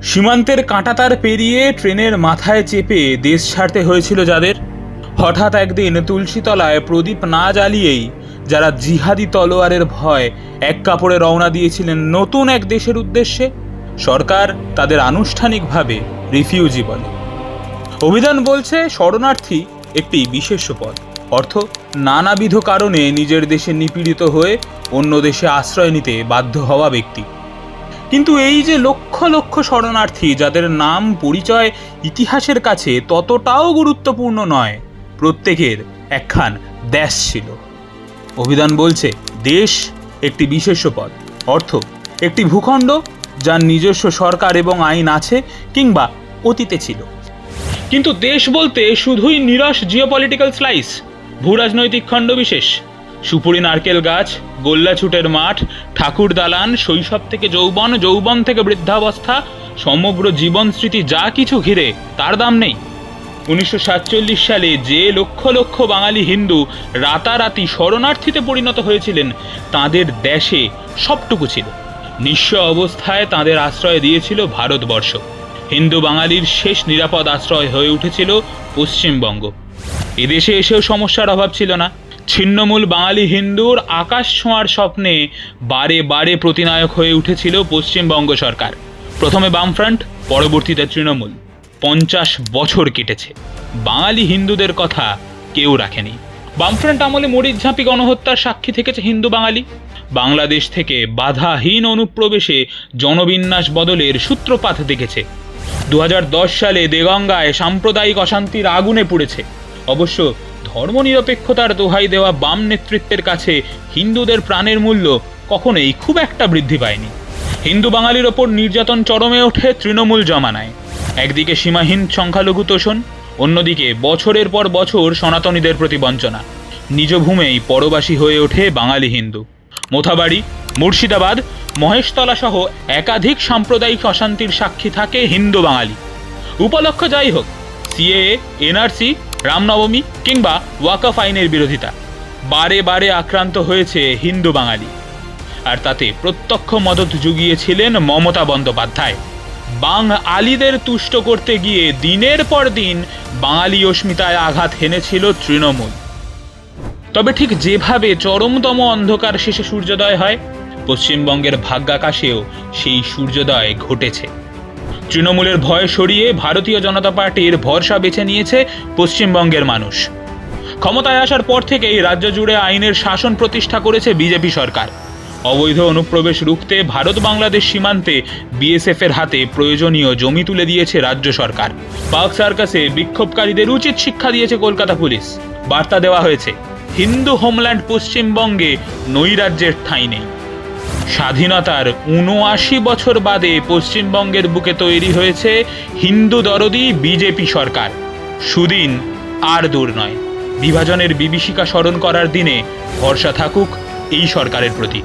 সীমান্তের কাঁটাতার পেরিয়ে ট্রেনের মাথায় চেপে দেশ ছাড়তে হয়েছিল যাদের, হঠাৎ একদিন তুলসীতলায় প্রদীপ না জ্বালিয়েই যারা জিহাদি তলোয়ারের ভয় এক কাপড়ে রওনা দিয়েছিলেন নতুন এক দেশের উদ্দেশ্যে, সরকার তাদের আনুষ্ঠানিকভাবে রিফিউজি বলে। অভিধান বলছে শরণার্থী একটি বিশেষ পদ, অর্থ নানাবিধ কারণে নিজের দেশে নিপীড়িত হয়ে অন্য দেশে আশ্রয় নিতে বাধ্য হওয়া ব্যক্তি। কিন্তু এই যে লক্ষ লক্ষ শরণার্থী যাদের নাম পরিচয় ইতিহাসের কাছে ততটাও গুরুত্বপূর্ণ নয়, প্রত্যেকের একখান দেশ ছিল। অভিধান বলছে দেশ একটি বিশেষ পদ, অর্থ একটি ভূখণ্ড যার নিজস্ব সরকার এবং আইন আছে কিংবা অতীতে ছিল। কিন্তু দেশ বলতে শুধুই নিরস জিওপলিটিক্যাল স্লাইস, ভূরাজনৈতিক খণ্ডবিশেষ, সুপুরি নারকেল গাছ, গোল্লাছুটের মাঠ, ঠাকুর দালান, শৈশব থেকে যৌবন, যৌবন থেকে বৃদ্ধাবস্থা, সমগ্র জীবন স্মৃতি যা কিছু ঘিরে তার দাম নেই। 1947 সালে যে লক্ষ লক্ষ বাঙালি হিন্দু রাতারাতি শরণার্থীতে পরিণত হয়েছিলেন, তাদের দেশে সবটুকু ছিল। নিঃস্ব অবস্থায় তাদের আশ্রয় দিয়েছিল ভারতবর্ষ। হিন্দু বাঙালির শেষ নিরাপদ আশ্রয় হয়ে উঠেছিল পশ্চিমবঙ্গ। এদেশে এসেও সমস্যার অভাব ছিল না। ছিন্নমূল বাঙালি হিন্দুর আকাশ ছোঁয়ার স্বপ্নে বারে বারে প্রতিনায়ক হয়ে উঠেছিল পশ্চিমবঙ্গ সরকার। প্রথমে বামফ্রন্ট, পরবর্তীতে তৃণমূল। 50 বছর কেটেছে, বাঙালি হিন্দুদের কথা কেউ রাখেনি। বামফ্রন্ট আমলে মরিচঝাঁপি গণহত্যার সাক্ষী থেকেছে হিন্দু বাঙালি। বাংলাদেশ থেকে বাধাহীন অনুপ্রবেশে জনবিন্যাস বদলের সূত্রপাত দেখেছে। 2010 সালে দেগঙ্গায় সাম্প্রদায়িক অশান্তির আগুনে পুড়েছে। অবশ্য ধর্মনিরপেক্ষতার দোহাই দেওয়া বাম নেতৃত্বের কাছে হিন্দুদের প্রাণের মূল্য কখনোই খুব একটা বৃদ্ধি পায়নি। হিন্দু বাঙালির ওপর নির্যাতন চরমে ওঠে তৃণমূল জমানায়। একদিকে সীমাহীন সংখ্যালঘু তোষণ, অন্যদিকে বছরের পর বছর সনাতনীদের প্রতি বঞ্চনা। নিজ ভূমেই পরবাসী হয়ে ওঠে বাঙালি হিন্দু। মোথাবাড়ি, মুর্শিদাবাদ, মহেশতলা সহ একাধিক সাম্প্রদায়িক অশান্তির সাক্ষী থাকে হিন্দু বাঙালি। উপলক্ষ যাই হোক, সিএএ, এনআরসি, রামনবমী কিংবা ওয়াকফ আইনের বিরোধিতা, বারে বারে আক্রান্ত হয়েছে হিন্দু বাঙালি। আর তাতে প্রত্যক্ষ মদত জুগিয়েছিলেন মমতা বন্দ্যোপাধ্যায়। বাঙালিদের তুষ্ট করতে গিয়ে দিনের পর দিন বাঙালি অস্মিতায় আঘাত হেনেছিল তৃণমূল। তবে ঠিক যেভাবে চরমতম অন্ধকার শেষে সূর্যোদয় হয়, পশ্চিমবঙ্গের ভাগ্যাকাশেও সেই সূর্যোদয় ঘটেছে। তৃণমূলের ভয় সরিয়ে ভারতীয় জনতা পার্টির ভরসা বেছে নিয়েছে পশ্চিমবঙ্গের মানুষ। ক্ষমতায় আসার পর থেকেই রাজ্য জুড়ে আইনের শাসন প্রতিষ্ঠা করেছে বিজেপি সরকার। অবৈধ অনুপ্রবেশ রুখতে ভারত বাংলাদেশ সীমান্তে বিএসএফ এর হাতে প্রয়োজনীয় জমি তুলে দিয়েছে রাজ্য সরকার। পার্ক সার্কাসে বিক্ষোভকারীদের উচিত শিক্ষা দিয়েছে কলকাতা পুলিশ। বার্তা দেওয়া হয়েছে, হিন্দু হোমল্যান্ড পশ্চিমবঙ্গে নৈরাজ্যের ঠাঁই নেই। স্বাধীনতার ৭৯ বছর বাদে পশ্চিমবঙ্গের বুকে তৈরি হয়েছে হিন্দু দরদি বিজেপি সরকার। সুদিন আর দূর নয়। বিভাজনের বিভীষিকা স্মরণ করার দিনে ভরসা থাকুক এই সরকারের প্রতি।